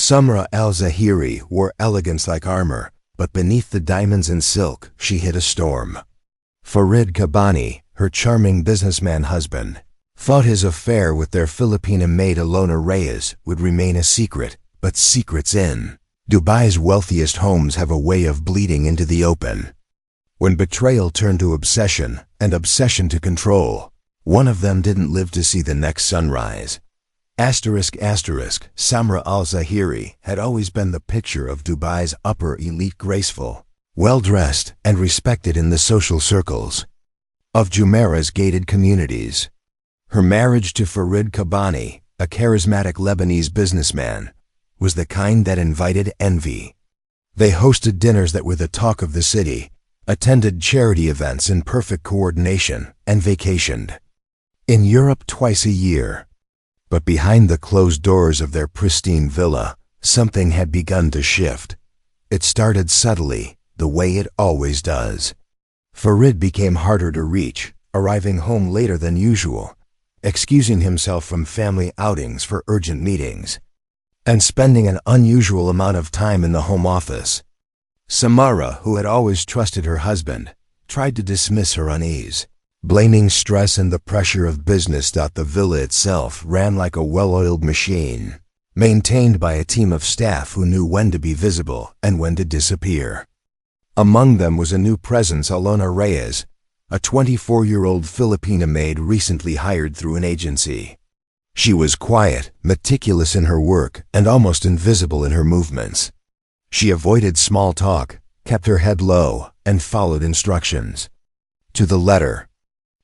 Samera Al Zahiri wore elegance like armor, but beneath the diamonds and silk she hid a storm. Farid Qabbani, her charming businessman husband, thought his affair with their Filipina maid Alona Reyes would remain a secret, but secrets in Dubai's wealthiest homes have a way of bleeding into the open. When betrayal turned to obsession, and obsession to control, one of them didn't live to see the next sunrise. Samera Al Zahiri had always been the picture of Dubai's upper elite, graceful, well-dressed, and respected in the social circles of Jumeirah's gated communities. Her marriage to Farid Qabbani, a charismatic Lebanese businessman, was the kind that invited envy. They hosted dinners that were the talk of the city, attended charity events in perfect coordination, and vacationed in Europe twice a year. But behind the closed doors of their pristine villa, something had begun to shift. It started subtly, the way it always does. Farid became harder to reach, arriving home later than usual, excusing himself from family outings for urgent meetings, and spending an unusual amount of time in the home office. Samera, who had always trusted her husband, tried to dismiss her unease, blaming stress and the pressure of business. The villa itself ran like a well-oiled machine, maintained by a team of staff who knew when to be visible and when to disappear. Among them was a new presence, Alona Reyes, a 24-year-old Filipina maid recently hired through an agency. She was quiet, meticulous in her work, and almost invisible in her movements. She avoided small talk, kept her head low, and followed instructions to the letter.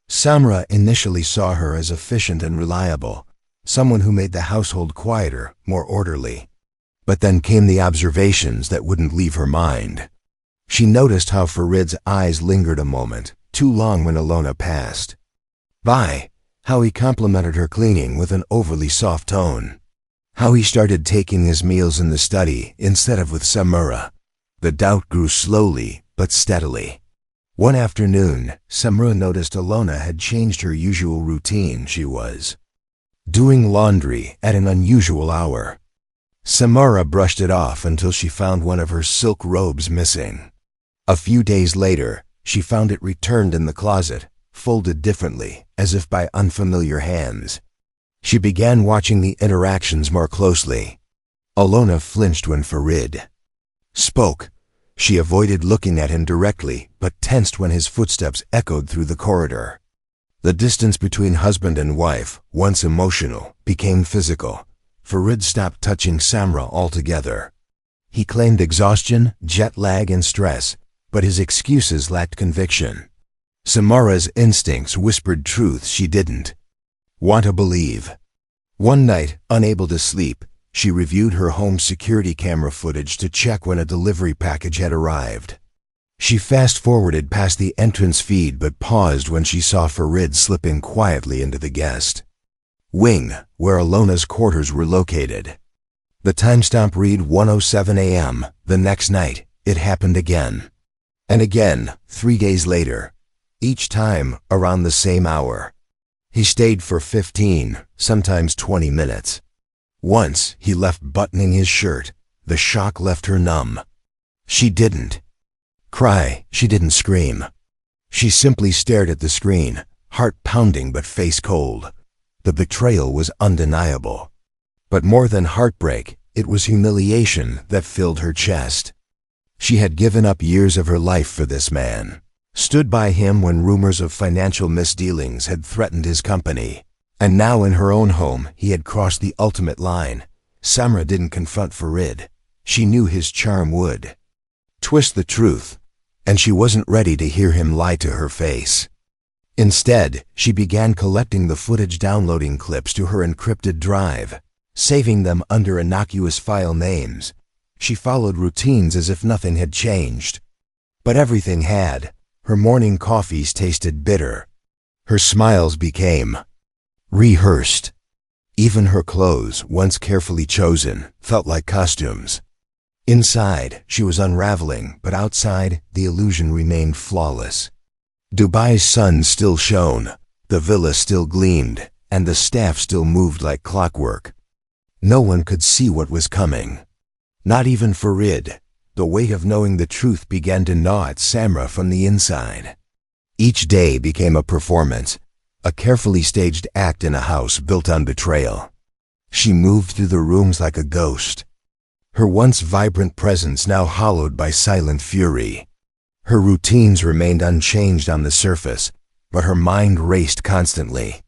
Samera initially saw her as efficient and reliable, someone who made the household quieter, more orderly. But then came the observations that wouldn't leave her mind. She noticed how Farid's eyes lingered a moment, too long when Alona passed by, how he complimented her cleaning with an overly soft tone, how he started taking his meals in the study instead of with Samera. The doubt grew slowly but steadily. One afternoon, Samera noticed Alona had changed her usual routine. She was doing laundry at an unusual hour. Samera brushed it off until she found one of her silk robes missing. A few days later, she found it returned in the closet, folded differently, as if by unfamiliar hands. She began watching the interactions more closely. Alona flinched when Farid spoke. She avoided looking at him directly, but tensed when his footsteps echoed through the corridor. The distance between husband and wife, once emotional, became physical. Farid stopped touching Samera altogether. He claimed exhaustion, jet lag, and stress, but his excuses lacked conviction. Samera's instincts whispered truths she didn't want to believe. One night, unable to sleep, she reviewed her home security camera footage to check when a delivery package had arrived. She fast-forwarded past the entrance feed but paused when she saw Farid slipping quietly into the guest wing, where Alona's quarters were located. The timestamp read 1:07 a.m. The next night, it happened again. And again, 3 days later. Each time, around the same hour. He stayed for 15, sometimes 20 minutes. Once, he left buttoning his shirt. The shock left her numb. She didn't cry, she didn't scream. She simply stared at the screen, heart pounding but face cold. The betrayal was undeniable. But more than heartbreak, it was humiliation that filled her chest. She had given up years of her life for this man, stood by him when rumors of financial misdealings had threatened his company. And now in her own home, he had crossed the ultimate line. Samera didn't confront Farid. She knew his charm would twist the truth, and she wasn't ready to hear him lie to her face. Instead, she began collecting the footage, downloading clips to her encrypted drive, saving them under innocuous file names. She followed routines as if nothing had changed. But everything had. Her morning coffees tasted bitter. Her smiles became rehearsed. Even her clothes, once carefully chosen, felt like costumes. Inside, she was unraveling, but outside, the illusion remained flawless. Dubai's sun still shone, the villa still gleamed, and the staff still moved like clockwork. No one could see what was coming. Not even Farid. The weight of knowing the truth began to gnaw at Samera from the inside. Each day became a performance, a carefully staged act in a house built on betrayal. She moved through the rooms like a ghost, her once vibrant presence now hollowed by silent fury. Her routines remained unchanged on the surface, but her mind raced constantly.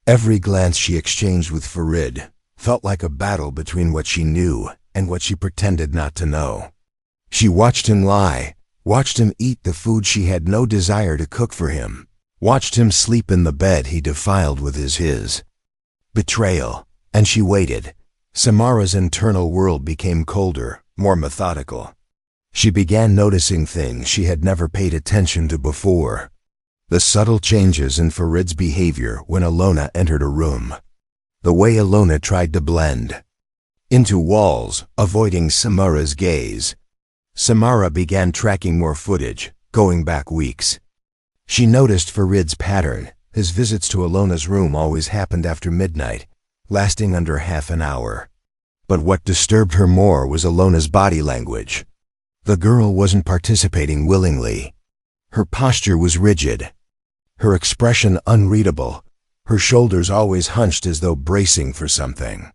Every glance she exchanged with Farid felt like a battle between what she knew and what she pretended not to know. She watched him lie, watched him eat the food she had no desire to cook for him, watched him sleep in the bed he defiled with his. Betrayal, and she waited. Samera's internal world became colder, more methodical. She began noticing things she had never paid attention to before. The subtle changes in Farid's behavior when Alona entered a room. The way Alona tried to blend into walls, avoiding Samera's gaze. Samera began tracking more footage, going back weeks. She noticed Farid's pattern. His visits to Alona's room always happened after midnight, lasting under half an hour. But what disturbed her more was Alona's body language. The girl wasn't participating willingly. Her posture was rigid, her expression unreadable, her shoulders always hunched as though bracing for something.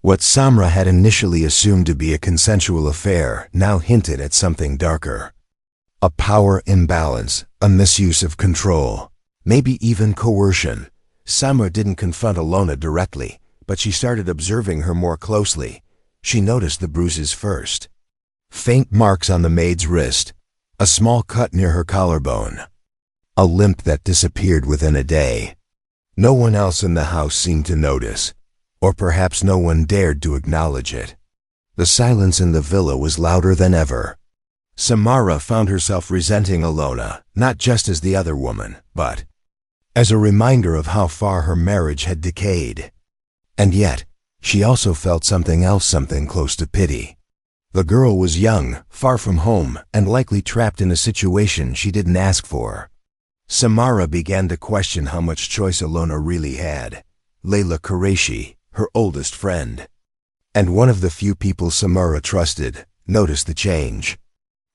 What Samera had initially assumed to be a consensual affair now hinted at something darker. A power imbalance, a misuse of control, maybe even coercion. Samera didn't confront Alona directly, but she started observing her more closely. She noticed the bruises first. Faint marks on the maid's wrist, a small cut near her collarbone, a limp that disappeared within a day. No one else in the house seemed to notice, or perhaps no one dared to acknowledge it. The silence in the villa was louder than ever. Samera found herself resenting Alona, not just as the other woman, but as a reminder of how far her marriage had decayed. And yet, she also felt something else, something close to pity. The girl was young, far from home, and likely trapped in a situation she didn't ask for. Samera began to question how much choice Alona really had. Layla Qureshi, her oldest friend, and one of the few people Samera trusted, noticed the change.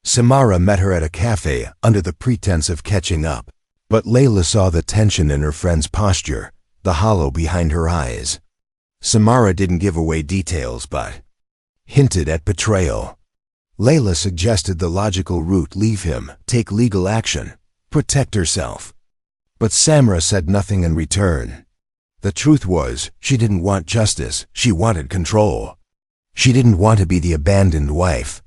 Samera met her at a cafe under the pretense of catching up, but Layla saw the tension in her friend's posture, the hollow behind her eyes. Samera didn't give away details but hinted at betrayal. Layla suggested the logical route: leave him, take legal action, protect herself. But Samera said nothing in return. The truth was, she didn't want justice, she wanted control. She didn't want to be the abandoned wife.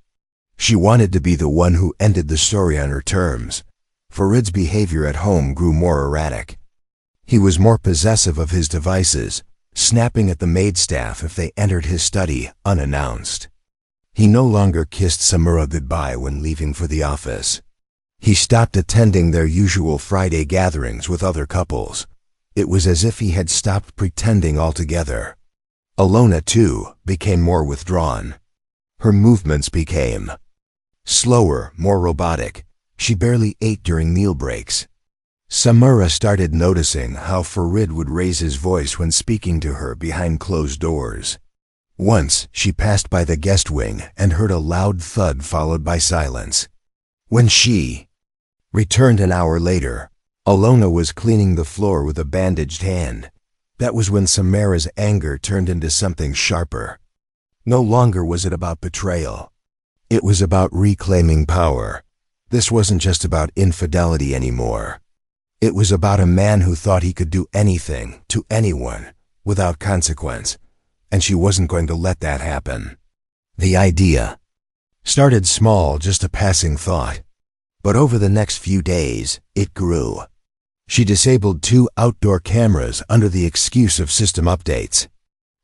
She wanted to be the one who ended the story on her terms. Farid's behavior at home grew more erratic. He was more possessive of his devices, snapping at the maid staff if they entered his study unannounced. He no longer kissed Samera goodbye when leaving for the office. He stopped attending their usual Friday gatherings with other couples. It was as if he had stopped pretending altogether. Alona, too, became more withdrawn. Her movements became slower, more robotic. She barely ate during meal breaks. Samera started noticing how Farid would raise his voice when speaking to her behind closed doors. Once, she passed by the guest wing and heard a loud thud followed by silence. When she returned an hour later, Alona was cleaning the floor with a bandaged hand. That was when Samera's anger turned into something sharper. No longer was it about betrayal. It was about reclaiming power. This wasn't just about infidelity anymore. It was about a man who thought he could do anything to anyone without consequence, and she wasn't going to let that happen. The idea started small, just a passing thought, but over the next few days, it grew. She disabled 2 outdoor cameras under the excuse of system updates.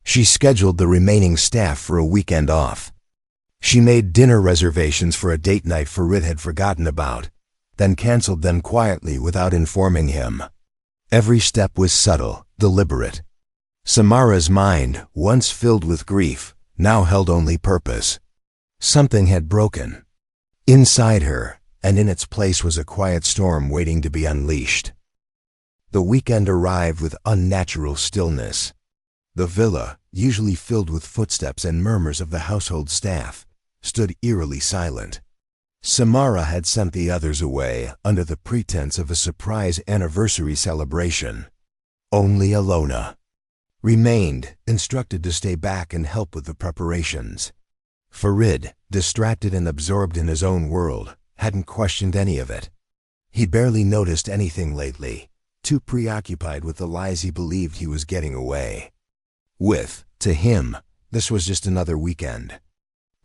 She scheduled the remaining staff for a weekend off. She made dinner reservations for a date night Farid had forgotten about, then canceled them quietly without informing him. Every step was subtle, deliberate. Samera's mind, once filled with grief, now held only purpose. Something had broken inside her, and in its place was a quiet storm waiting to be unleashed. The weekend arrived with unnatural stillness. The villa, usually filled with footsteps and murmurs of the household staff, stood eerily silent. Samera had sent the others away under the pretense of a surprise anniversary celebration. Only Alona remained, instructed to stay back and help with the preparations. Farid, distracted and absorbed in his own world, hadn't questioned any of it. He barely noticed anything lately, too preoccupied with the lies he believed he was getting away with. To him, this was just another weekend.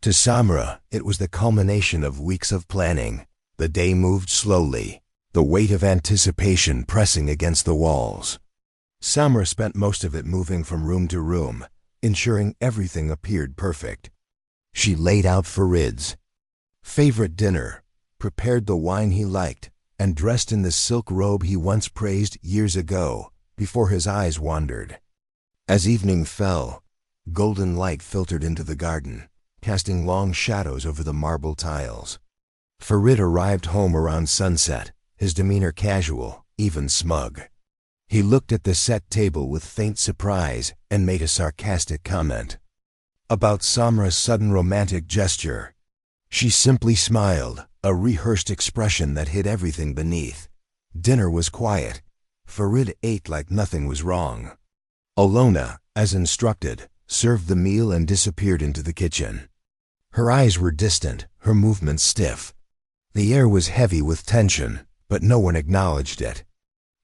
To Samera, it was the culmination of weeks of planning. The day moved slowly, the weight of anticipation pressing against the walls. Samera spent most of it moving from room to room, ensuring everything appeared perfect. She laid out Farid's favorite dinner, prepared the wine he liked, and dressed in the silk robe he once praised years ago, before his eyes wandered. As evening fell, golden light filtered into the garden, casting long shadows over the marble tiles. Farid arrived home around sunset, his demeanor casual, even smug. He looked at the set table with faint surprise and made a sarcastic comment about Samera's sudden romantic gesture. She simply smiled, a rehearsed expression that hid everything beneath. Dinner was quiet. Farid ate like nothing was wrong. Alona, as instructed, served the meal and disappeared into the kitchen. Her eyes were distant, her movements stiff. The air was heavy with tension, but no one acknowledged it.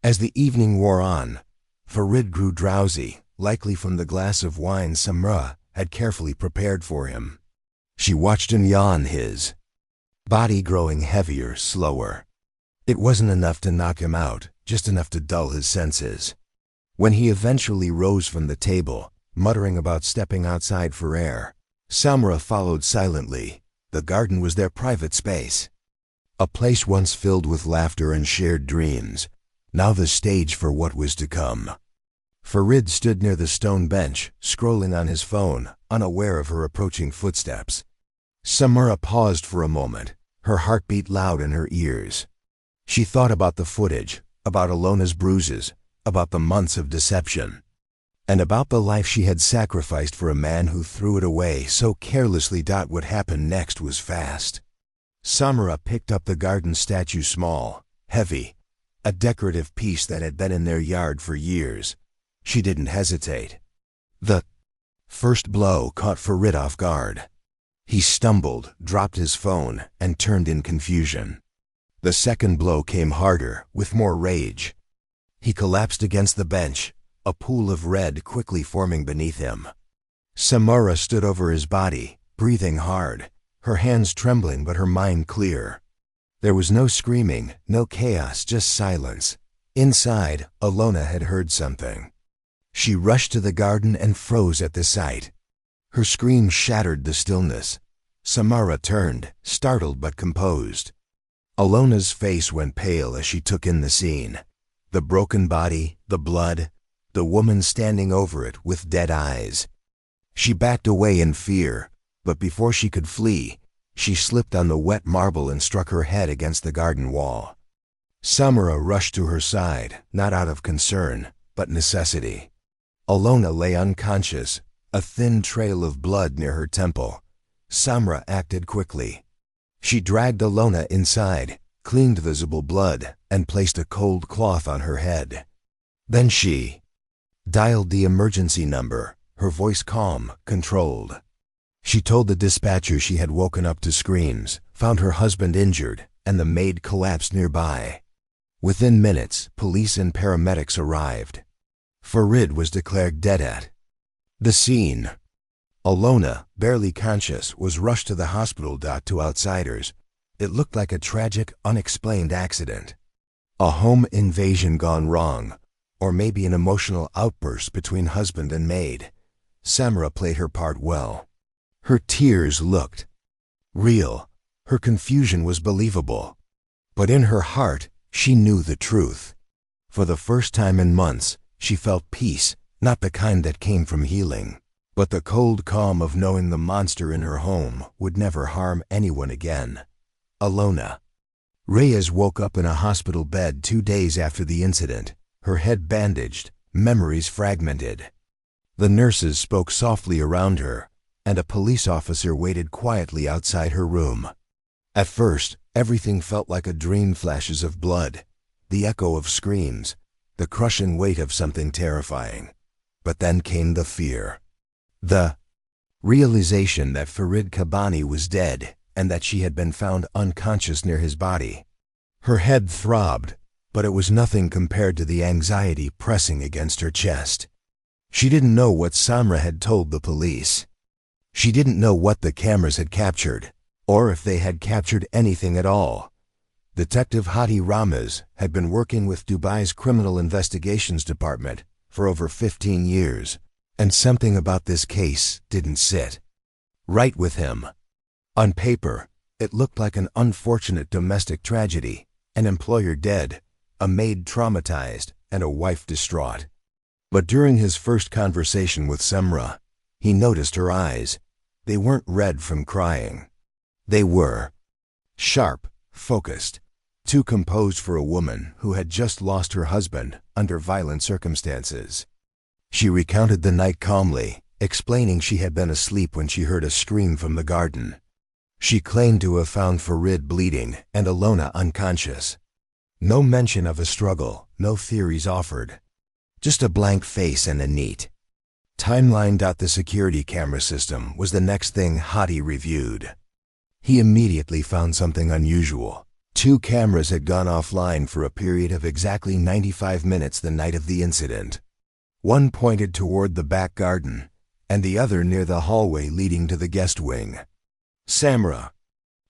As the evening wore on, Farid grew drowsy, likely from the glass of wine Samera had carefully prepared for him. She watched him yawn, his body growing heavier, slower. It wasn't enough to knock him out, just enough to dull his senses. When he eventually rose from the table, muttering about stepping outside for air, Samera followed silently. The garden was their private space. A place once filled with laughter and shared dreams, now the stage for what was to come. Farid stood near the stone bench, scrolling on his phone, unaware of her approaching footsteps. Samera paused for a moment, her heartbeat loud in her ears. She thought about the footage, about Alona's bruises, about the months of deception, and about the life she had sacrificed for a man who threw it away so carelessly. What happened next was fast. Samera picked up the garden statue, small, heavy, a decorative piece that had been in their yard for years. She didn't hesitate. The first blow caught Farid off guard. He stumbled, dropped his phone, and turned in confusion. The second blow came harder, with more rage. He collapsed against the bench, a pool of red quickly forming beneath him. Samera stood over his body, breathing hard, her hands trembling but her mind clear. There was no screaming, no chaos, just silence. Inside, Alona had heard something. She rushed to the garden and froze at the sight. Her scream shattered the stillness. Samera turned, startled but composed. Alona's face went pale as she took in the scene. The broken body, the blood, the woman standing over it with dead eyes. She backed away in fear, but before she could flee, she slipped on the wet marble and struck her head against the garden wall. Samera rushed to her side, not out of concern, but necessity. Alona lay unconscious, a thin trail of blood near her temple. Samera acted quickly. She dragged Alona inside, cleaned visible blood, and placed a cold cloth on her head. Then she dialed the emergency number, her voice calm, controlled. She told the dispatcher she had woken up to screams, found her husband injured, and the maid collapsed nearby. Within minutes, police and paramedics arrived. Farid was declared dead at the scene. Alona, barely conscious, was rushed to the hospital. To outsiders, it looked like a tragic, unexplained accident. A home invasion gone wrong, or maybe an emotional outburst between husband and maid. Samera played her part well. Her tears looked real. Her confusion was believable. But in her heart, she knew the truth. For the first time in months, she felt peace, not the kind that came from healing, but the cold calm of knowing the monster in her home would never harm anyone again. Alona Reyes woke up in a hospital bed 2 days after the incident, her head bandaged, memories fragmented. The nurses spoke softly around her, and a police officer waited quietly outside her room. At first, everything felt like a dream: flashes of blood, the echo of screams, the crushing weight of something terrifying. But then came the fear. The realization that Farid Qabbani was dead and that she had been found unconscious near his body. Her head throbbed, but it was nothing compared to the anxiety pressing against her chest. She didn't know what Samera had told the police. She didn't know what the cameras had captured, or if they had captured anything at all. Detective Hadi Ramez had been working with Dubai's Criminal Investigations Department for over 15 years, and something about this case didn't sit right with him. On paper, it looked like an unfortunate domestic tragedy: an employer dead, a maid traumatized, and a wife distraught. But during his first conversation with Samera, he noticed her eyes. They weren't red from crying. They were sharp, focused, too composed for a woman who had just lost her husband under violent circumstances. She recounted the night calmly, explaining she had been asleep when she heard a scream from the garden. She claimed to have found Farid bleeding and Alona unconscious. No mention of a struggle, no theories offered. Just a blank face and a neat timeline. The security camera system was the next thing Hadi reviewed. He immediately found something unusual. 2 cameras had gone offline for a period of exactly 95 minutes the night of the incident. One pointed toward the back garden, and the other near the hallway leading to the guest wing. Samera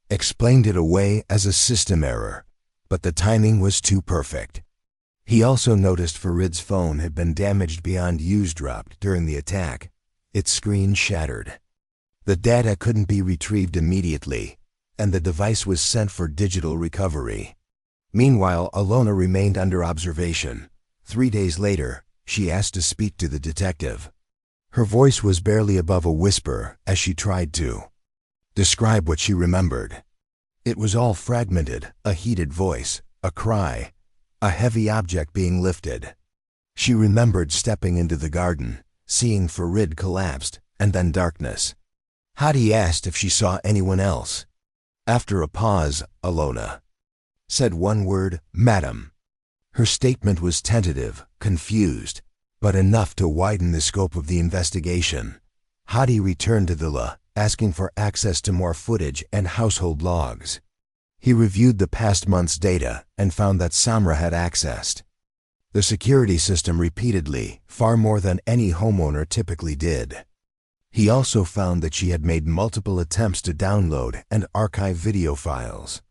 explained it away as a system error, but the timing was too perfect. He also noticed Farid's phone had been damaged beyond use. Dropped during the attack. Its screen shattered. The data couldn't be retrieved immediately, and the device was sent for digital recovery. Meanwhile, Alona remained under observation. 3 days later, she asked to speak to the detective. Her voice was barely above a whisper as she tried to describe what she remembered. It was all fragmented: a heated voice, a cry, a heavy object being lifted. She remembered stepping into the garden, seeing Farid collapsed, and then darkness. Hadi asked if she saw anyone else. After a pause, Alona said one word: "Madam." Her statement was tentative, confused, but enough to widen the scope of the investigation. Hadi returned to the villa, asking for access to more footage and household logs. He reviewed the past month's data and found that Samera had accessed the security system repeatedly, far more than any homeowner typically did. He also found that she had made multiple attempts to download and archive video files.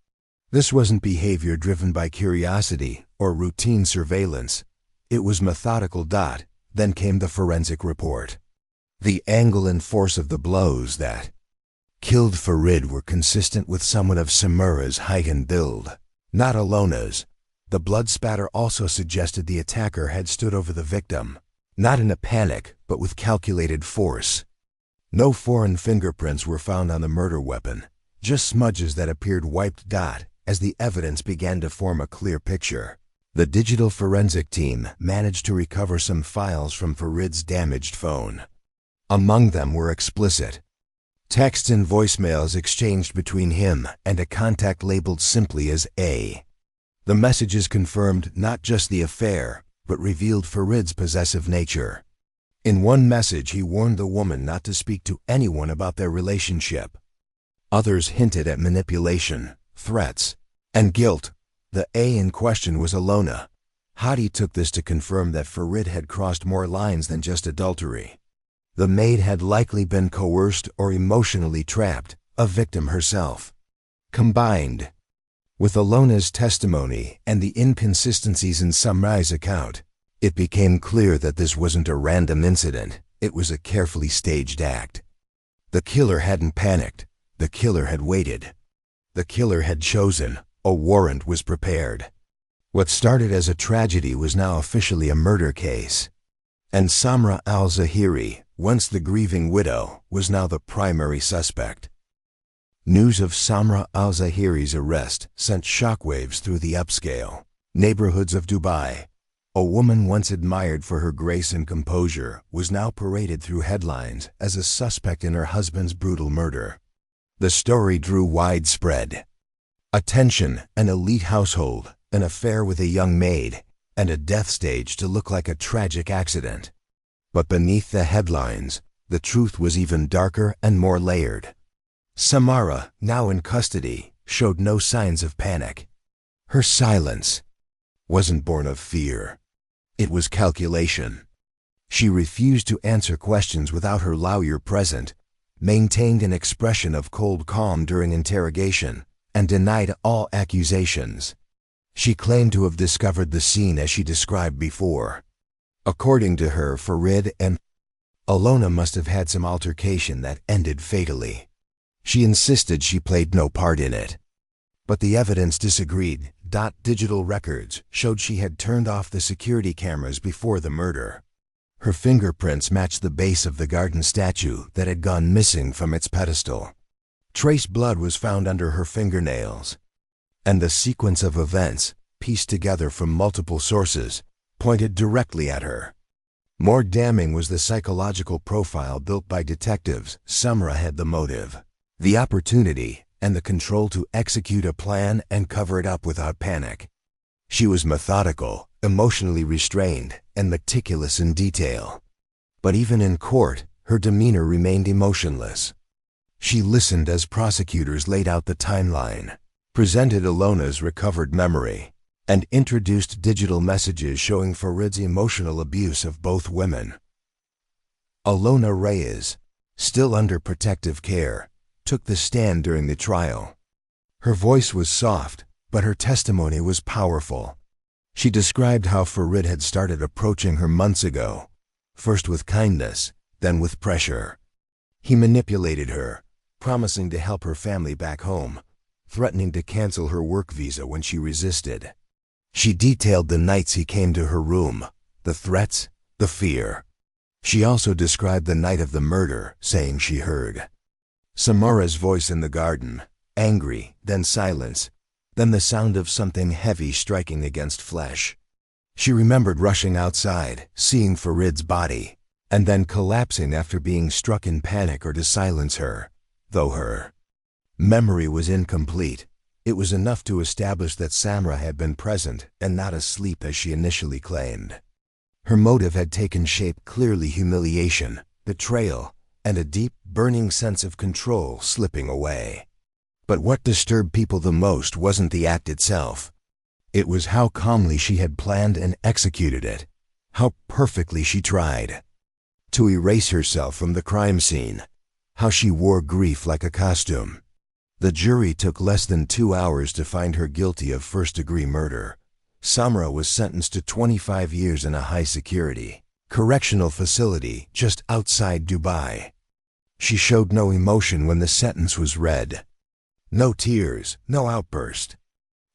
This wasn't behavior driven by curiosity or routine surveillance. It was methodical. Then came the forensic report. The angle and force of the blows that killed Farid were consistent with someone of Samera's height and build, not Alona's. The blood spatter also suggested the attacker had stood over the victim, not in a panic, but with calculated force. No foreign fingerprints were found on the murder weapon, just smudges that appeared wiped. As the evidence began to form a clear picture, the digital forensic team managed to recover some files from Farid's damaged phone. Among them were explicit texts and voicemails exchanged between him and a contact labeled simply as A. The messages confirmed not just the affair, but revealed Farid's possessive nature. In one message, he warned the woman not to speak to anyone about their relationship. Others hinted at manipulation, threats, and guilt. The A in question was Alona. Hadi took this to confirm that Farid had crossed more lines than just adultery. The maid had likely been coerced or emotionally trapped, a victim herself. Combined with Alona's testimony and the inconsistencies in Samera's account, it became clear that this wasn't a random incident. It was a carefully staged act. The killer hadn't panicked. The killer had waited. The killer had chosen. A warrant was prepared. What started as a tragedy was now officially a murder case. And Samera Al Zahiri, once the grieving widow, was now the primary suspect. News of Samera Al Zahiri's arrest sent shockwaves through the upscale neighborhoods of Dubai. A woman once admired for her grace and composure was now paraded through headlines as a suspect in her husband's brutal murder. The story drew widespread attention: an elite household, an affair with a young maid, and a death staged to look like a tragic accident. But beneath the headlines, the truth was even darker and more layered. Samera, now in custody, showed no signs of panic. Her silence wasn't born of fear. It was calculation. She refused to answer questions without her lawyer present, maintained an expression of cold calm during interrogation, and denied all accusations. She claimed to have discovered the scene as she described before. According to her, Farid and Alona must have had some altercation that ended fatally. She insisted she played no part in it. But the evidence disagreed. Digital records showed she had turned off the security cameras before the murder. Her fingerprints matched the base of the garden statue that had gone missing from its pedestal. Trace blood was found under her fingernails. And the sequence of events, pieced together from multiple sources, pointed directly at her. More damning was the psychological profile built by detectives. Samera had the motive, the opportunity, and the control to execute a plan and cover it up without panic. She was methodical, emotionally restrained, and meticulous in detail. But even in court, her demeanor remained emotionless. She listened as prosecutors laid out the timeline, presented Alona's recovered memory, and introduced digital messages showing Farid's emotional abuse of both women. Alona Reyes, still under protective care, took the stand during the trial. Her voice was soft, but her testimony was powerful. She described how Farid had started approaching her months ago, first with kindness, then with pressure. He manipulated her, promising to help her family back home, threatening to cancel her work visa when she resisted. She detailed the nights he came to her room, the threats, the fear. She also described the night of the murder, saying she heard Samera's voice in the garden, angry, then silence, then the sound of something heavy striking against flesh. She remembered rushing outside, seeing Farid's body, and then collapsing after being struck in panic or to silence her. Though her memory was incomplete, it was enough to establish that Samera had been present and not asleep as she initially claimed. Her motive had taken shape: clearly humiliation, betrayal, and a deep, burning sense of control slipping away. But what disturbed people the most wasn't the act itself. It was how calmly she had planned and executed it, how perfectly she tried to erase herself from the crime scene, how she wore grief like a costume. The jury took less than 2 hours to find her guilty of first-degree murder. Samera was sentenced to 25 years in a high-security correctional facility just outside Dubai. She showed no emotion when the sentence was read. No tears, no outburst.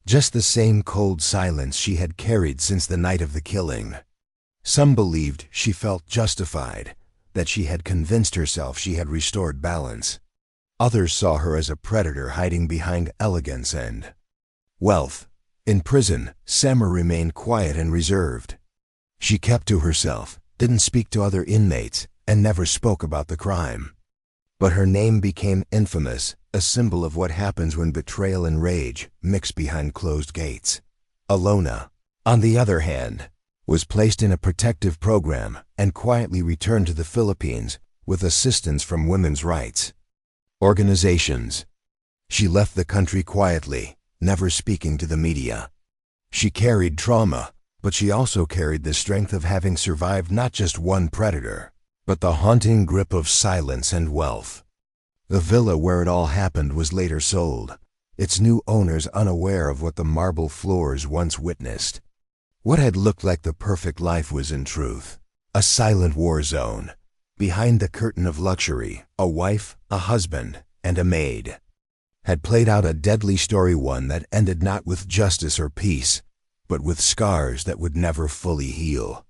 Just the same cold silence she had carried since the night of the killing. Some believed she felt justified, that she had convinced herself she had restored balance. Others saw her as a predator hiding behind elegance and wealth. In prison, Samera remained quiet and reserved. She kept to herself, didn't speak to other inmates, and never spoke about the crime. But her name became infamous, a symbol of what happens when betrayal and rage mix behind closed gates. Alona, on the other hand, was placed in a protective program and quietly returned to the Philippines with assistance from women's rights organizations. She left the country quietly, never speaking to the media. She carried trauma, but she also carried the strength of having survived not just one predator, but the haunting grip of silence and wealth. The villa where it all happened was later sold, its new owners unaware of what the marble floors once witnessed. What had looked like the perfect life was in truth a silent war zone. Behind the curtain of luxury, a wife, a husband, and a maid had played out a deadly story, one that ended not with justice or peace, but with scars that would never fully heal.